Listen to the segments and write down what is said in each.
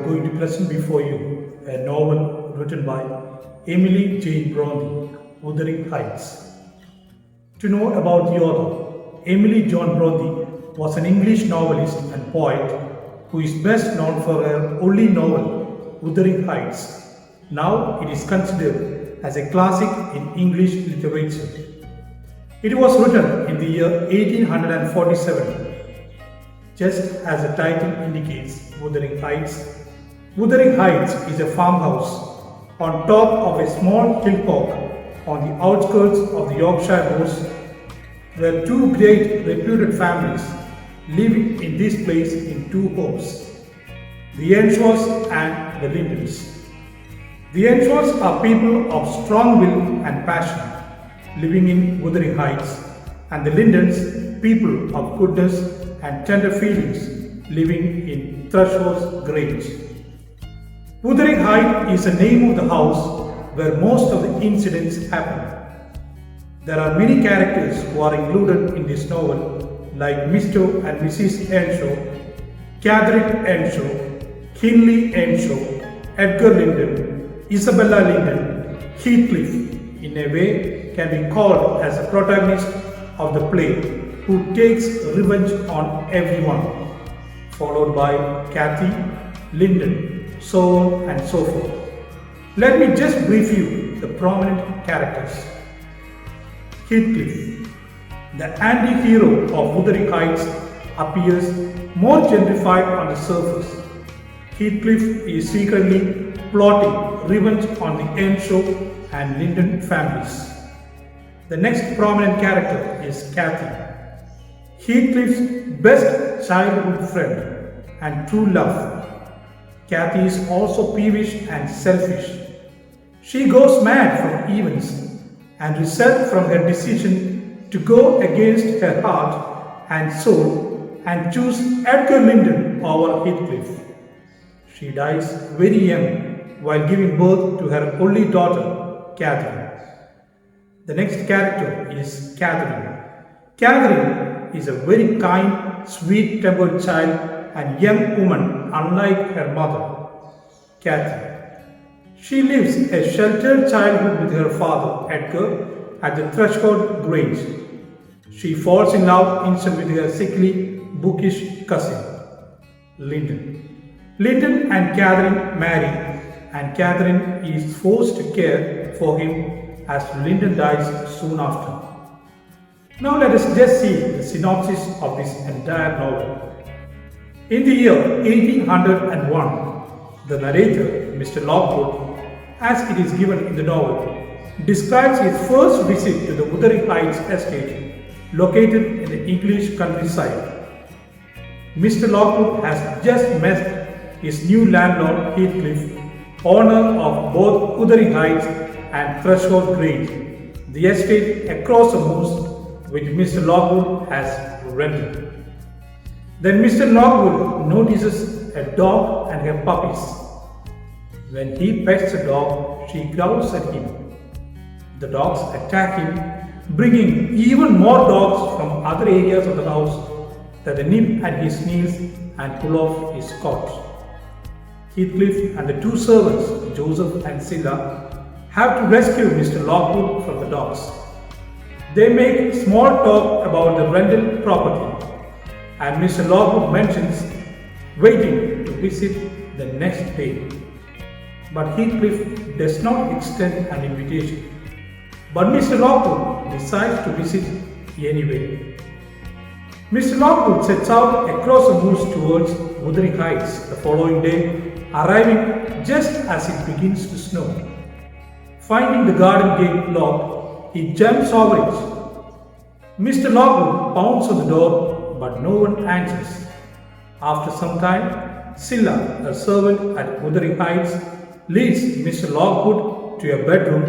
going to present before you a novel written by Emily Jane Bronte, Wuthering Heights. To know about the author, Emily John Bronte was an English novelist and poet who is best known for her only novel, Wuthering Heights. Now it is considered as a classic in English literature. It was written in the year 1847. Just as the title indicates, Wuthering Heights. Wuthering Heights is a farmhouse on top of a small hillock on the outskirts of the Yorkshire moors, where two great reputed families live in this place in two homes, the Earnshaws and the Lintons. The Earnshaws are people of strong will and passion, living in Wuthering Heights, and the Lintons, people of goodness and tender feelings, living in Thrushcross Grange. Wuthering Heights is the name of the house where most of the incidents happen. There are many characters who are included in this novel, like Mr. and Mrs. Earnshaw, Catherine Earnshaw, Hindley Earnshaw, Edgar Linton, Isabella Linton, Heathcliff, in a way can be called as the protagonist of the play, who takes revenge on everyone, followed by Cathy, Linden, so on and so forth. Let me just brief you the prominent characters. Heathcliff, the anti-hero of Wuthering Heights, appears more gentrified on the surface. Heathcliff is secretly plotting revenge on the Earnshaw and Linton families. The next prominent character is Cathy, Heathcliff's best childhood friend and true love. Cathy is also peevish and selfish. She goes mad from events and results from her decision to go against her heart and soul and choose Edgar Linton over Heathcliff. She dies very young while giving birth to her only daughter, Catherine. The next character is Catherine. Catherine is a very kind, sweet-tempered child and young woman unlike her mother, Cathy. She lives a sheltered childhood with her father, Edgar, at the Thrushcross Grange. She falls in love instantly with her sickly, bookish cousin, Linton. Linton and Catherine marry, and Catherine is forced to care for him as Linton dies soon after. Now let us just see the synopsis of this entire novel. In the year 1801, the narrator, Mr. Lockwood, as it is given in the novel, describes his first visit to the Wuthering Heights estate located in the English countryside. Mr. Lockwood has just met his new landlord Heathcliff, owner of both Wuthering Heights and Thrushcross Grange, the estate across the moors which Mr. Lockwood has rented. Then Mr. Lockwood notices a dog and her puppies. When he pets the dog, she growls at him. The dogs attack him, bringing even more dogs from other areas of the house that they nip at his heels and pull off his coat. Heathcliff and the two servants, Joseph and Scylla, have to rescue Mr. Lockwood from the dogs. They make small talk about the rental property, and Mr. Lockwood mentions waiting to visit the next day. But Heathcliff does not extend an invitation. But Mr. Lockwood decides to visit anyway. Mr. Lockwood sets out across the moors towards Wuthering Heights the following day, arriving just as it begins to snow. Finding the garden gate locked, he jumps over it. Mr. Lockwood pounds on the door, but no one answers. After some time, Scylla, a servant at Wuthering Heights, leads Mr. Lockwood to a bedroom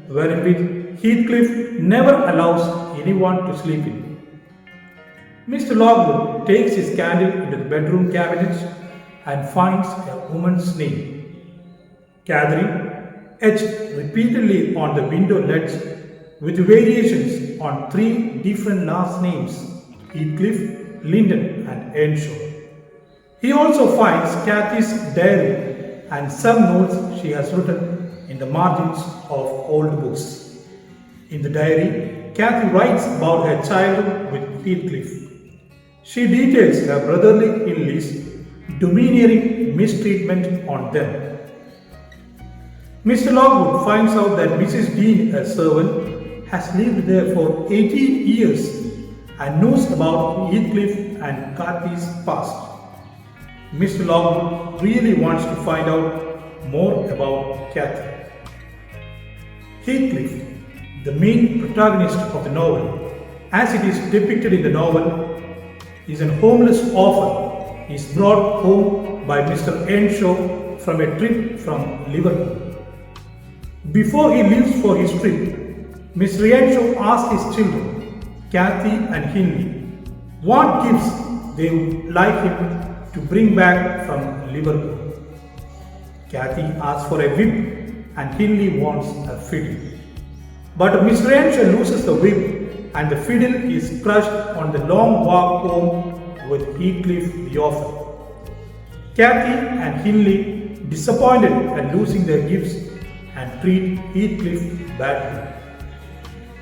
wherein Heathcliff never allows anyone to sleep in. Mr. Lockwood takes his candle into the bedroom cabinet and finds a woman's name, Catherine, etched repeatedly on the window ledge with variations on three different last names, Heathcliff, Linton and Earnshaw. He also finds Kathy's diary and some notes she has written in the margins of old books. In the diary, Kathy writes about her childhood with Heathcliff. She details her brotherly Hindley's domineering mistreatment on them. Mr. Lockwood finds out that Mrs. Dean, a servant, has lived there for 18 years and knows about Heathcliff and Kathy's past. Mr. Lockwood really wants to find out more about Kathy. Heathcliff, the main protagonist of the novel, as it is depicted in the novel, is a homeless orphan. He is brought home by Mr. Earnshaw from a trip from Liverpool. Before he leaves for his trip, Mr. Earnshaw asks his children, Kathy and Hindley, what gifts they would like him to bring back from Liverpool. Kathy asks for a whip and Hindley wants a fiddle. But Mr. Earnshaw loses the whip and the fiddle is crushed on the long walk home with Heathcliff the orphan. Kathy and Hindley, disappointed at losing their gifts, and treat Heathcliff badly,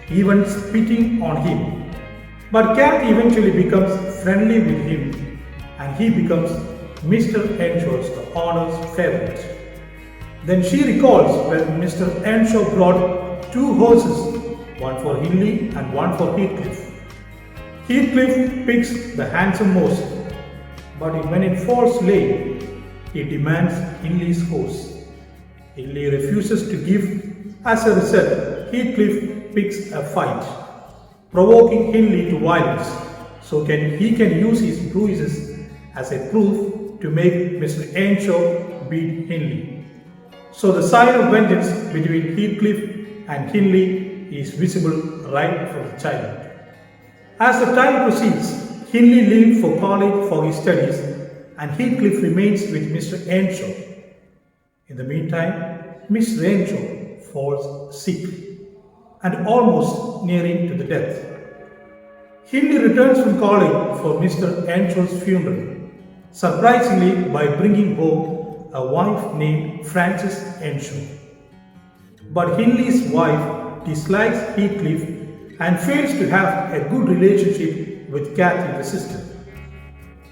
even spitting on him. But Kathy eventually becomes friendly with him and he becomes Mr. Earnshaw's the honor's favorite. Then she recalls when Mr. Earnshaw brought two horses, one for Hindley and one for Heathcliff. Heathcliff picks the handsomest, but when it falls lame, he demands Hindley's horse. Hindley refuses to give. As a result, Heathcliff picks a fight, provoking Hindley to violence so he can use his bruises as a proof to make Mr. Earnshaw beat Hindley. So the sign of vengeance between Heathcliff and Hindley is visible right from the childhood. As the time proceeds, Hindley leaves for college for his studies and Heathcliff remains with Mr. Earnshaw. In the meantime, Miss Earnshaw falls sick and almost nearing to the death. Hindley returns from college for Mr. Earnshaw's funeral, surprisingly by bringing home a wife named Frances Earnshaw. But Hindley's wife dislikes Heathcliff and fails to have a good relationship with Kathy, the sister.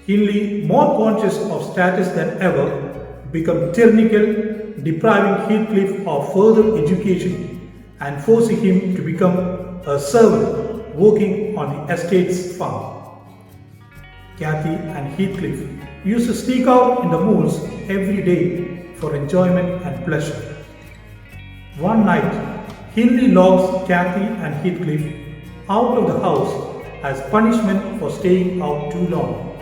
Hindley, more conscious of status than ever, becomes tyrannical, depriving Heathcliff of further education and forcing him to become a servant working on the estate's farm. Kathy and Heathcliff used to sneak out in the moors every day for enjoyment and pleasure. One night, Hindley locks Kathy and Heathcliff out of the house as punishment for staying out too long.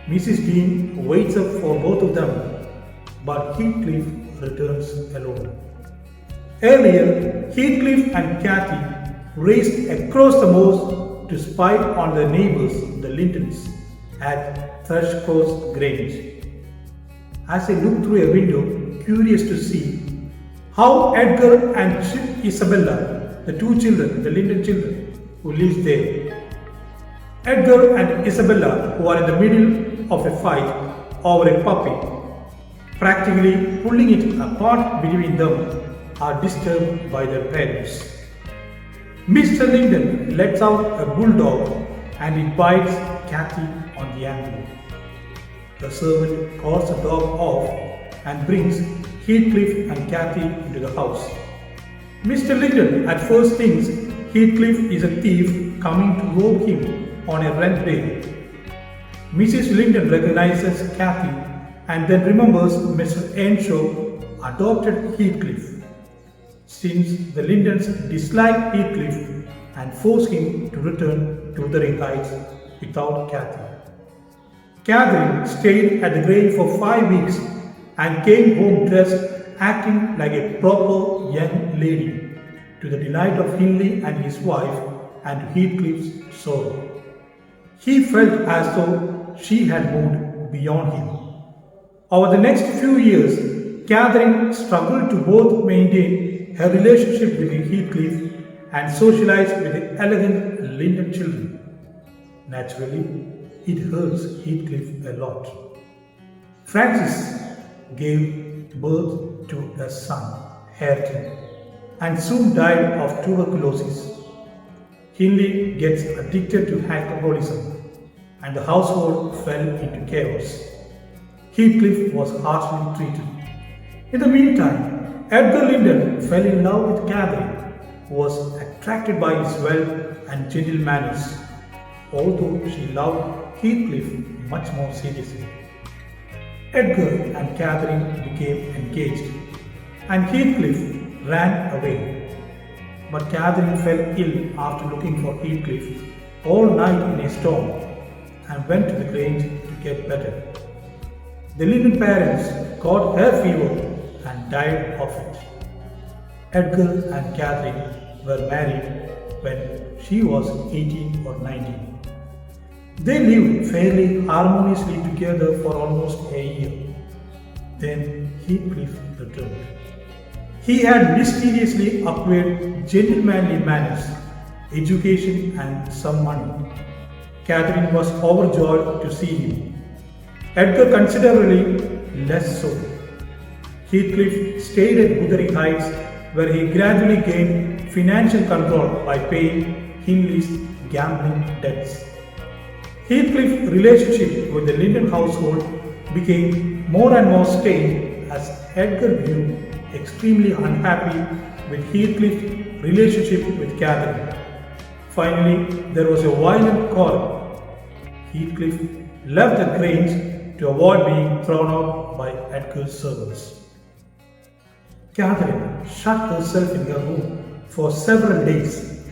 Mrs. Dean waits up for both of them, but Heathcliff returns alone. Earlier, Heathcliff and Kathy raced across the moors to spy on their neighbours, the Lintons, at Thrushcross Grange. As I look through a window, curious to see how Edgar and Isabella, the two children, the Linton children, who live there. Edgar and Isabella, who are in the middle of a fight over a puppy, practically pulling it apart between them, are disturbed by their parents. Mr. Linton lets out a bulldog and it bites Kathy on the ankle. The servant calls the dog off and brings Heathcliff and Kathy into the house. Mr. Linton at first thinks Heathcliff is a thief coming to rob him on a rent day. Mrs. Linton recognizes Kathy and then remembers Mr. Earnshaw adopted Heathcliff. Since the Lintons dislike Heathcliff and force him to return to Wuthering Heights without Kathy. Catherine stayed at the Grange for 5 weeks and came home dressed, acting like a proper young lady, to the delight of Hindley and his wife and to Heathcliff's sorrow. He felt as though she had moved beyond him. Over the next few years, Catherine struggled to both maintain her relationship with Heathcliff and socialize with the elegant Linton children. Naturally, it hurts Heathcliff a lot. Francis gave birth to a son, Hareton, and soon died of tuberculosis. Hindley gets addicted to alcoholism, and the household fell into chaos. Heathcliff was harshly treated. In the meantime, Edgar Linton fell in love with Catherine, who was attracted by his wealth and gentle manners, although she loved Heathcliff much more seriously. Edgar and Catherine became engaged, and Heathcliff ran away. But Catherine fell ill after looking for Heathcliff all night in a storm and went to the Grange to get better. The Linton parents caught her fever and died of it. Edgar and Catherine were married when she was 18 or 19. They lived fairly harmoniously together for almost a year. Then Heathcliff returned. He had mysteriously acquired gentlemanly manners, education, and some money. Catherine was overjoyed to see him. Edgar considerably less so. Heathcliff stayed at Wuthering Heights, where he gradually gained financial control by paying Hindley's gambling debts. Heathcliff's relationship with the Linton household became more and more strained as Edgar grew extremely unhappy with Heathcliff's relationship with Catherine. Finally, there was a violent quarrel. Heathcliff left the Grange to avoid being thrown out by Edgar's servants. Catherine shut herself in her room for several days.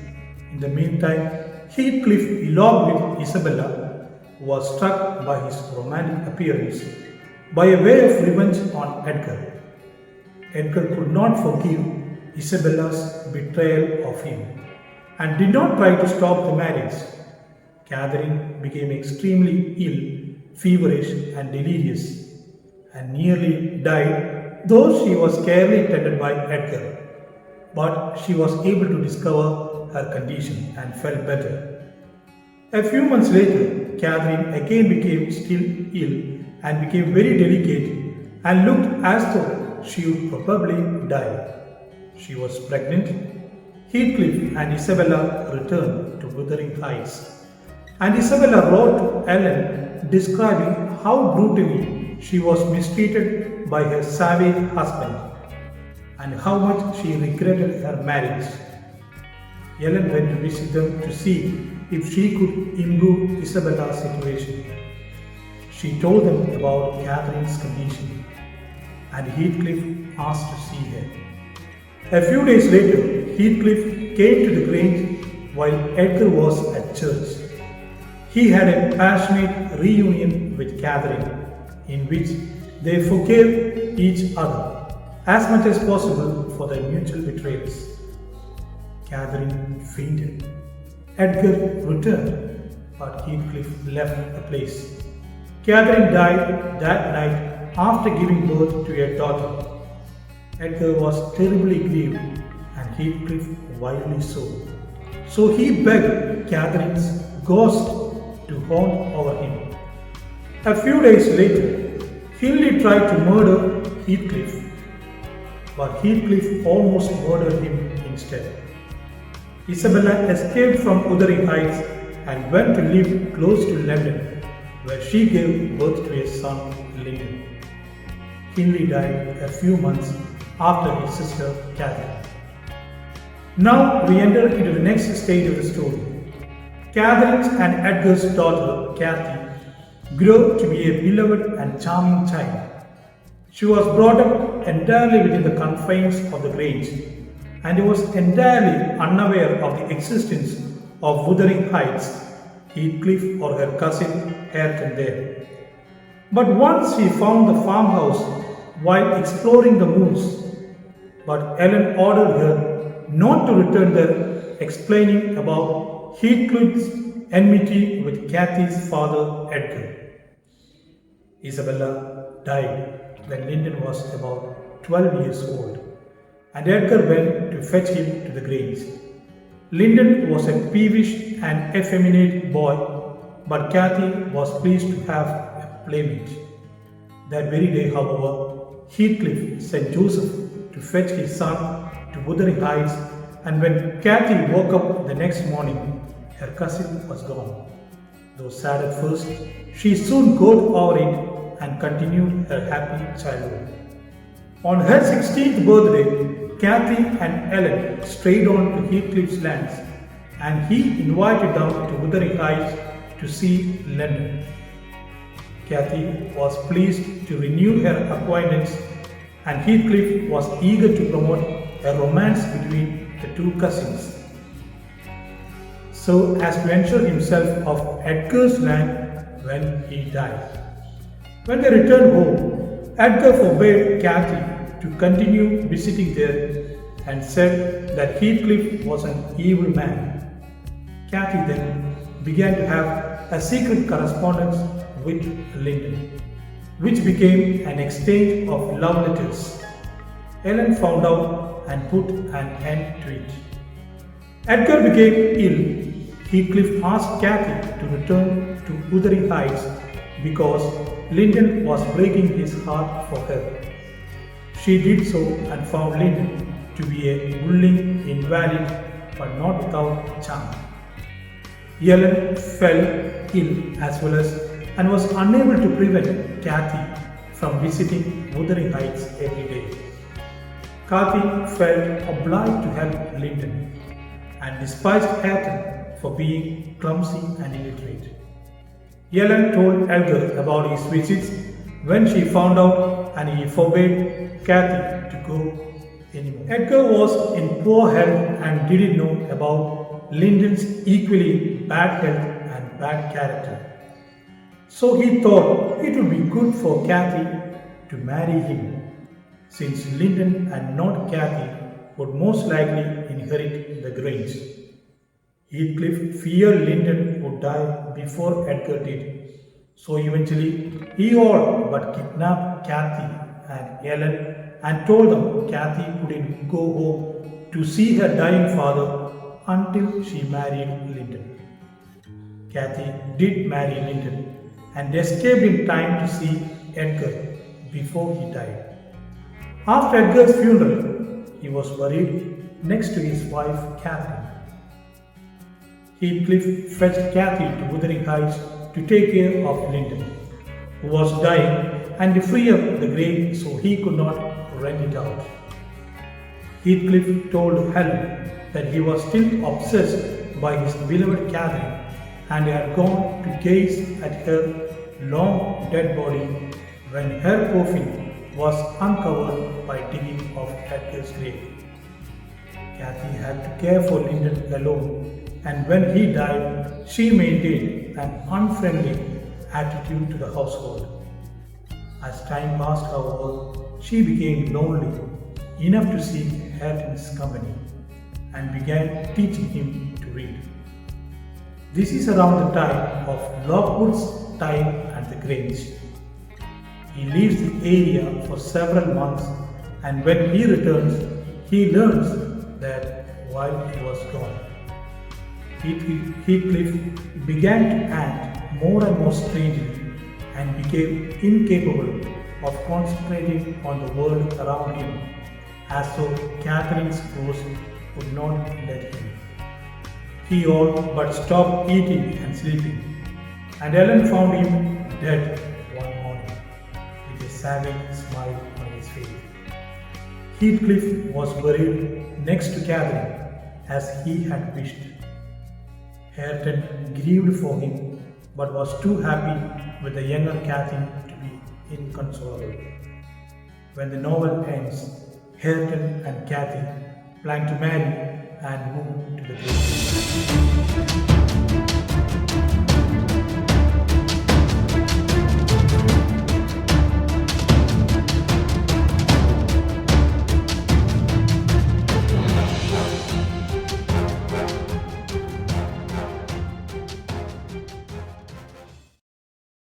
In the meantime, Heathcliff eloped with Isabella, who was struck by his romantic appearance, by a way of revenge on Edgar. Edgar could not forgive Isabella's betrayal of him and did not try to stop the marriage. Catherine became extremely ill, feverish, and delirious, and nearly died, though she was carefully tended by Edgar. But she was able to discover her condition and felt better. A few months later, Catherine again became still ill and became very delicate and looked as though she would probably die. She was pregnant. Heathcliff and Isabella returned to Wuthering Heights, and Isabella wrote to Ellen describing how brutally she was mistreated by her savage husband and how much she regretted her marriage. Ellen went to visit them to see if she could improve Isabella's situation. She told them about Catherine's condition, and Heathcliff asked to see her. A few days later, Heathcliff came to the Grange while Edgar was at church. He had a passionate reunion with Catherine, in which they forgave each other as much as possible for their mutual betrayals. Catherine fainted. Edgar returned, but Heathcliff left the place. Catherine died that night after giving birth to a daughter. Edgar was terribly grieved and Heathcliff wildly so. So he begged Catherine's ghost to haunt over him. A few days later, Hindley tried to murder Heathcliff, but Heathcliff almost murdered him instead. Isabella escaped from Wuthering Heights and went to live close to London, where she gave birth to a son, Linton. Hindley died a few months after his sister Catherine. Now we enter into the next stage of the story. Catherine's and Edgar's daughter, Cathy, grew to be a beloved and charming child. She was brought up entirely within the confines of the Grange, and was entirely unaware of the existence of Wuthering Heights, Heathcliff or her cousin Hareton there. But once she found the farmhouse while exploring the moors, but Ellen ordered her not to return there, explaining about Heathcliff's enmity with Cathy's father Edgar. Isabella died when Linton was about 12 years old, and Edgar went to fetch him to the Grange. Linton was a peevish and effeminate boy, but Cathy was pleased to have a playmate. That very day, however, Heathcliff sent Joseph to fetch his son to Wuthering Heights, and when Cathy woke up the next morning, her cousin was gone. Though sad at first, she soon got over it and continued her happy childhood. On her 16th birthday, Cathy and Ellen strayed on to Heathcliff's lands, and he invited them to Wuthering Heights to see London. Cathy was pleased to renew her acquaintance, and Heathcliff was eager to promote a romance between the two cousins, so as to ensure himself of Edgar's land when he died. When they returned home, Edgar forbade Cathy to continue visiting there and said that Heathcliff was an evil man. Cathy then began to have a secret correspondence with Linton, which became an exchange of love letters. Ellen found out and put an end to it. Edgar became ill. Heathcliff asked Cathy to return to Wuthering Heights because Linton was breaking his heart for her. She did so and found Linton to be a willing invalid but not without charm. Ellen fell ill as well as and was unable to prevent Cathy from visiting Wuthering Heights every day. Cathy felt obliged to help Linton and despised Hareton for being clumsy and illiterate. Ellen told Edgar about his visits when she found out, and he forbade Cathy to go anymore. Edgar was in poor health and didn't know about Linton's equally bad health and bad character. So he thought it would be good for Cathy to marry him, since Linton and not Cathy would most likely inherit the Grange. Heathcliff feared Linton would die before Edgar did, so eventually he all but kidnapped Cathy and Ellen and told them Cathy couldn't go home to see her dying father until she married Linton. Cathy did marry Linton and escaped in time to see Edgar before he died. After Edgar's funeral, he was buried next to his wife Catherine. Heathcliff fetched Cathy to Wuthering Heights to take care of Linton, who was dying, and to free up the grave so he could not rent it out. Heathcliff told Helen that he was still obsessed by his beloved Catherine and had gone to gaze at her long dead body when her coffin was uncovered by digging of Edgar's grave. Cathy had to care for Linton alone, and when he died, she maintained an unfriendly attitude to the household. As time passed, however, she became lonely enough to seek Hareton's company and began teaching him to read. This is around the time of Lockwood's time at the Grange. He leaves the area for several months, and when he returns, he learns that while he was gone, Heathcliff began to act more and more strangely and became incapable of concentrating on the world around him, as though Catherine's ghost would not let him. He all but stopped eating and sleeping, and Ellen found him dead one morning with a savage smile on his face. Heathcliff was buried next to Catherine as he had wished. Hareton grieved for him, but was too happy with the younger Cathy to be inconsolable. When the novel ends, Hareton and Cathy plan to marry and move to the grave.